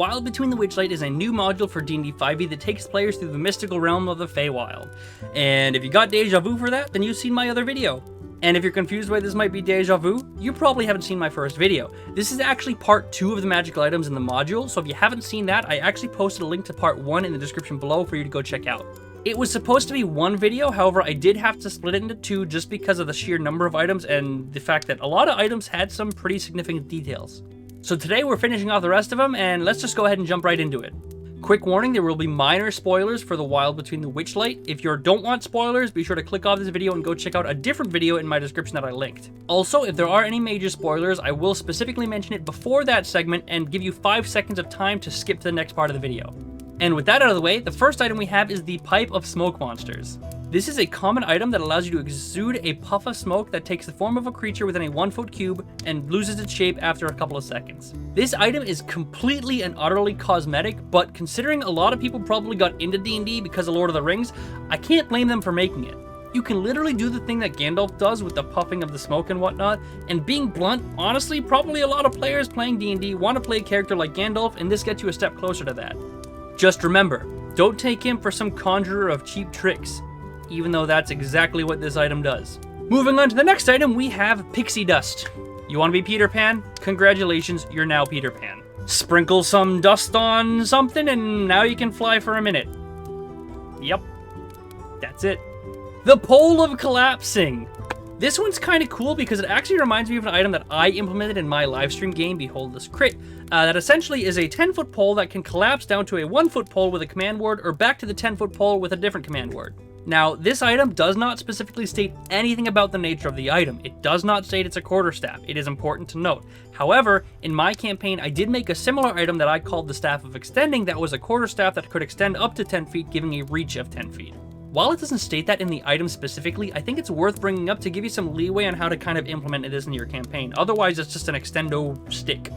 Wild Between the Witchlight is a new module for D&D 5e that takes players through the mystical realm of the Feywild. And if you got deja vu for that, then you've seen my other video. And if you're confused why this might be deja vu, you probably haven't seen my first video. This is actually part 2 of the magical items in the module, so if you haven't seen that, I actually posted a link to part 1 in the description below for you to go check out. It was supposed to be one video, however, I did have to split it into 2 just because of the sheer number of items and the fact that a lot of items had some pretty significant details. So today we're finishing off the rest of them, and let's just go ahead and jump right into it. Quick warning, there will be minor spoilers for the Wild Between the Witchlight. If you don't want spoilers, be sure to click off this video and go check out a different video in my description that I linked. Also, if there are any major spoilers, I will specifically mention it before that segment and give you 5 seconds of time to skip to the next part of the video. And with that out of the way, the first item we have is the Pipe of Smoke Monsters. This is a common item that allows you to exude a puff of smoke that takes the form of a creature within a 1-foot cube and loses its shape after a couple of seconds. This item is completely and utterly cosmetic, but considering a lot of people probably got into D&D because of Lord of the Rings, I can't blame them for making it. You can literally do the thing that Gandalf does with the puffing of the smoke and whatnot, and being blunt, honestly, probably a lot of players playing D&D want to play a character like Gandalf, and this gets you a step closer to that. Just remember, don't take him for some conjurer of cheap tricks, even though that's exactly what this item does. Moving on to the next item, we have Pixie Dust. You want to be Peter Pan? Congratulations, you're now Peter Pan. Sprinkle some dust on something and now you can fly for a minute. Yep, that's it. The Pole of Collapsing. This one's kind of cool because it actually reminds me of an item that I implemented in my livestream game, Behold This Crit. That essentially is a 10-foot pole that can collapse down to a 1-foot pole with a command word or back to the 10-foot pole with a different command word. Now, this item does not specifically state anything about the nature of the item. It does not state it's a quarterstaff. It is important to note. However, in my campaign, I did make a similar item that I called the Staff of Extending that was a quarterstaff that could extend up to 10 feet, giving a reach of 10 feet. While it doesn't state that in the item specifically, I think it's worth bringing up to give you some leeway on how to kind of implement this in your campaign. Otherwise, it's just an extendo stick.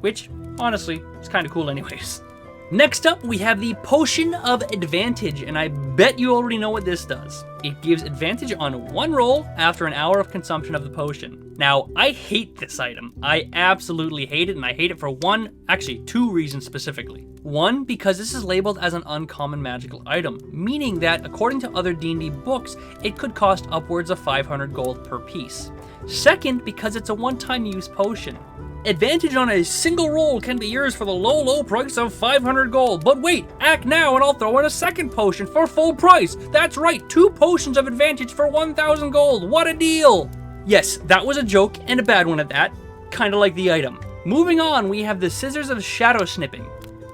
Which, honestly, is kind of cool anyways. Next up, we have the Potion of Advantage, and I bet you already know what this does. It gives advantage on 1 roll after an hour of consumption of the potion. Now, I hate this item. I absolutely hate it, and I hate it for 2 reasons specifically. 1, because this is labeled as an uncommon magical item, meaning that according to other D&D books, it could cost upwards of 500 gold per piece. 2nd, because it's a one-time use potion. Advantage on a single roll can be yours for the low price of 500 gold. But wait, act now and I'll throw in a 2nd potion for full price. That's right, 2 potions of advantage for 1,000 gold. What a deal! Yes, that was a joke and a bad one at that. Kinda like the item. Moving on, we have the Scissors of Shadow Snipping.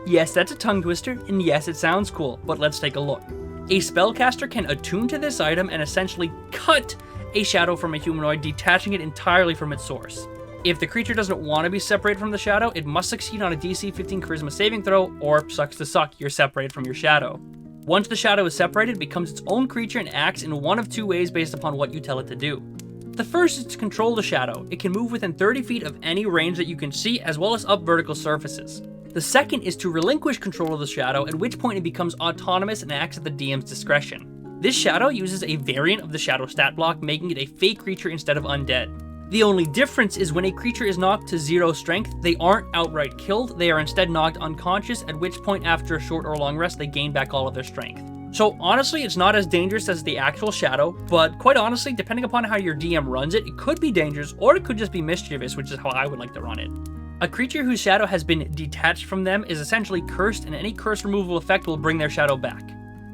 Yes, that's a tongue twister, and yes, it sounds cool, but let's take a look. A spellcaster can attune to this item and essentially cut a shadow from a humanoid, detaching it entirely from its source. If the creature doesn't want to be separated from the shadow, it must succeed on a DC 15 Charisma saving throw, or sucks to suck, you're separated from your shadow. Once the shadow is separated, it becomes its own creature and acts in one of 2 ways based upon what you tell it to do. The first is to control the shadow. It can move within 30 feet of any range that you can see, as well as up vertical surfaces. The second is to relinquish control of the shadow, at which point it becomes autonomous and acts at the DM's discretion. This shadow uses a variant of the shadow stat block, making it a fey creature instead of undead. The only difference is when a creature is knocked to 0 strength, they aren't outright killed, they are instead knocked unconscious, at which point after a short or long rest, they gain back all of their strength. So honestly, it's not as dangerous as the actual shadow, but quite honestly, depending upon how your DM runs it, it could be dangerous, or it could just be mischievous, which is how I would like to run it. A creature whose shadow has been detached from them is essentially cursed, and any curse removal effect will bring their shadow back.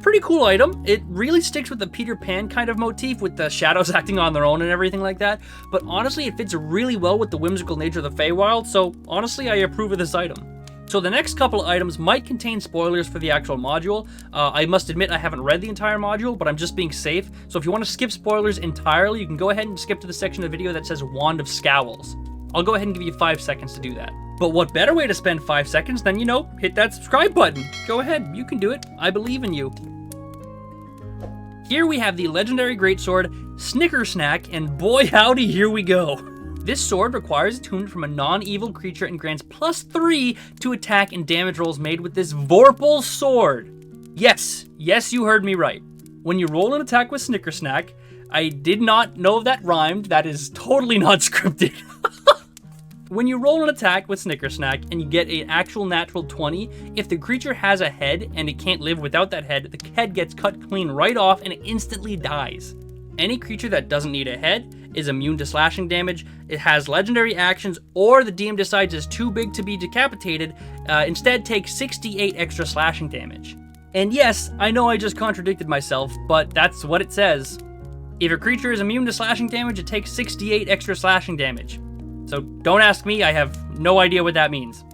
Pretty cool item. It really sticks with the Peter Pan kind of motif with the shadows acting on their own and everything like that, but honestly it fits really well with the whimsical nature of the Feywild, so honestly I approve of this item. So the next couple items might contain spoilers for the actual module. I must admit I haven't read the entire module, but I'm just being safe, so if you want to skip spoilers entirely, you can go ahead and skip to the section of the video that says Wand of Scowls. I'll go ahead and give you 5 seconds to do that. But what better way to spend 5 seconds than, hit that subscribe button. Go ahead, you can do it. I believe in you. Here we have the legendary greatsword, Snicker Snack, and boy howdy, here we go. This sword requires attunement from a non-evil creature and grants +3 to attack and damage rolls made with this Vorpal sword. Yes, you heard me right. When you roll an attack with Snicker Snack, I did not know that rhymed, that is totally not scripted. when you roll an attack with Snickersnack and you get an actual natural 20, if the creature has a head and it can't live without that head, the head gets cut clean right off and it instantly dies. Any creature that doesn't need a head is immune to slashing damage, it has legendary actions, or the DM decides it's too big to be decapitated, instead take 68 extra slashing damage. And yes, I know I just contradicted myself, but that's what it says. If your creature is immune to slashing damage, it takes 68 extra slashing damage. So don't ask me, I have no idea what that means.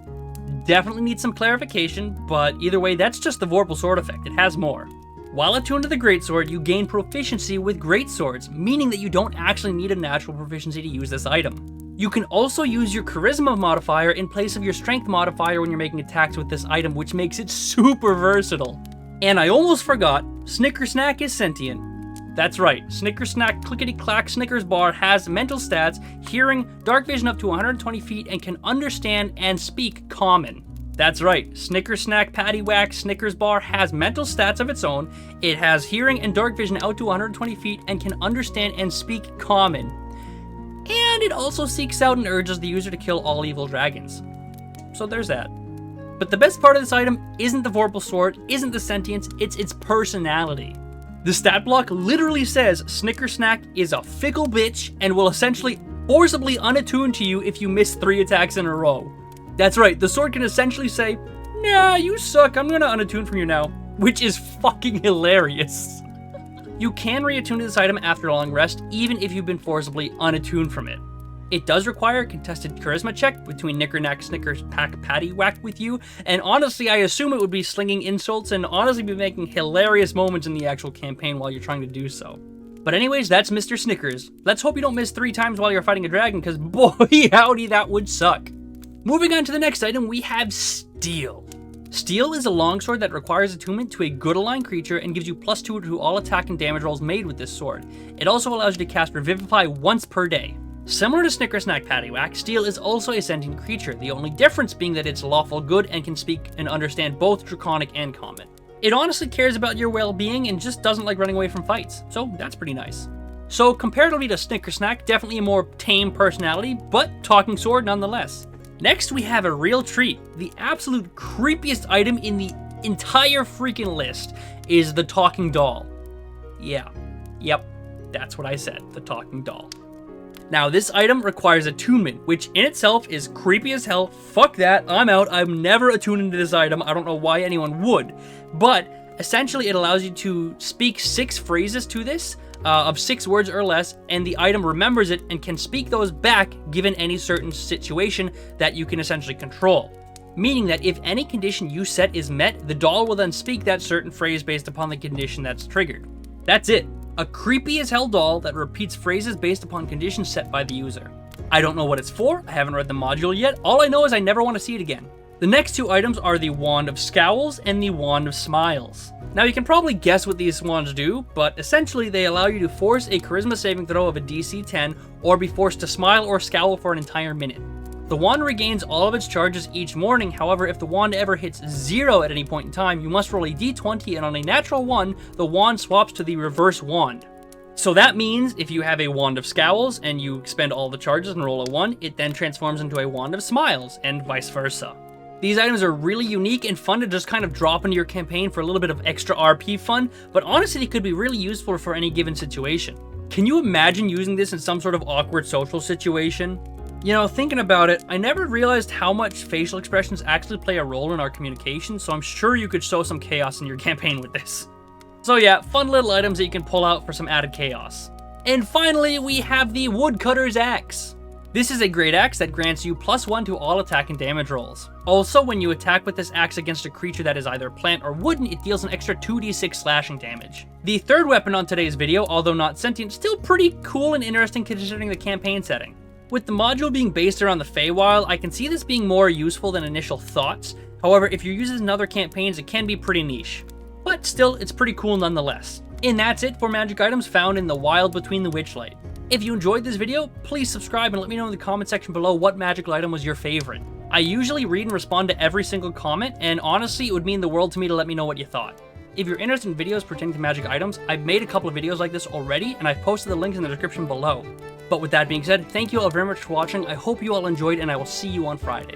Definitely need some clarification, but either way, that's just the Vorpal Sword effect, it has more. While attuned to the Greatsword, you gain proficiency with Greatswords, meaning that you don't actually need a natural proficiency to use this item. You can also use your Charisma modifier in place of your Strength modifier when you're making attacks with this item, which makes it super versatile. And I almost forgot, Snickersnack is sentient. That's right, Snickersnack Clickety-Clack Snickers Bar has mental stats, hearing, dark vision up to 120 feet, and can understand and speak Common. That's right, Snickersnack Paddywhack Snickers Bar has mental stats of its own, it has hearing and dark vision out to 120 feet, and can understand and speak Common. And it also seeks out and urges the user to kill all evil dragons. So there's that. But the best part of this item isn't the Vorpal Sword, isn't the sentience, it's its personality. The stat block literally says Snickersnack is a fickle bitch and will essentially forcibly unattune to you if you miss 3 attacks in a row. That's right, the sword can essentially say, nah, you suck, I'm gonna unattune from you now, which is fucking hilarious. You can reattune to this item after a long rest, even if you've been forcibly unattuned from it. It does require a contested charisma check between Knickerknack Snickers Pack Paddywhack with you, and honestly I assume it would be slinging insults and honestly be making hilarious moments in the actual campaign while you're trying to do so. But anyways, that's Mr. Snickers. Let's hope you don't miss 3 times while you're fighting a dragon, because boy howdy that would suck. Moving on to the next item, we have Steel. Steel is a longsword that requires attunement to a good aligned creature and gives you +2 to all attack and damage rolls made with this sword. It also allows you to cast Revivify once per day. Similar to Snickersnack Paddywhack, Steel is also a sentient creature, the only difference being that it's lawful good and can speak and understand both Draconic and Common. It honestly cares about your well-being and just doesn't like running away from fights, so that's pretty nice. So comparatively to Snickersnack, definitely a more tame personality, but talking sword nonetheless. Next we have a real treat. The absolute creepiest item in the entire freaking list is the Talking Doll. Yep, that's what I said, the Talking Doll. Now, this item requires attunement, which in itself is creepy as hell. Fuck that, I'm out. I'm never attuning to this item. I don't know why anyone would. But essentially, it allows you to speak 6 phrases to this, of 6 words or less, and the item remembers it and can speak those back given any certain situation that you can essentially control. Meaning that if any condition you set is met, the doll will then speak that certain phrase based upon the condition that's triggered. That's it. A creepy as hell doll that repeats phrases based upon conditions set by the user. I don't know what it's for, I haven't read the module yet, all I know is I never want to see it again. The next 2 items are the Wand of Scowls and the Wand of Smiles. Now you can probably guess what these wands do, but essentially they allow you to force a charisma saving throw of a DC 10 or be forced to smile or scowl for an entire minute. The wand regains all of its charges each morning, however if the wand ever hits 0 at any point in time, you must roll a d20 and on a natural 1, the wand swaps to the reverse wand. So that means if you have a Wand of Scowls and you expend all the charges and roll a 1, it then transforms into a Wand of Smiles, and vice versa. These items are really unique and fun to just kind of drop into your campaign for a little bit of extra RP fun, but honestly they could be really useful for any given situation. Can you imagine using this in some sort of awkward social situation? You know, thinking about it, I never realized how much facial expressions actually play a role in our communication, so I'm sure you could sow some chaos in your campaign with this. So yeah, fun little items that you can pull out for some added chaos. And finally, we have the Woodcutters Axe. This is a great axe that grants you +1 to all attack and damage rolls. Also, when you attack with this axe against a creature that is either plant or wooden, it deals an extra 2d6 slashing damage. The third weapon on today's video, although not sentient, still pretty cool and interesting considering the campaign setting. With the module being based around the Feywild, I can see this being more useful than initial thoughts. However, if you use it in other campaigns, it can be pretty niche. But still, it's pretty cool nonetheless. And that's it for magic items found in the wild between the Witchlight. If you enjoyed this video, please subscribe and let me know in the comment section below what magical item was your favorite. I usually read and respond to every single comment, and honestly, it would mean the world to me to let me know what you thought. If you're interested in videos pertaining to magic items, I've made a couple of videos like this already, and I've posted the links in the description below. But with that being said, thank you all very much for watching. I hope you all enjoyed, and I will see you on Friday.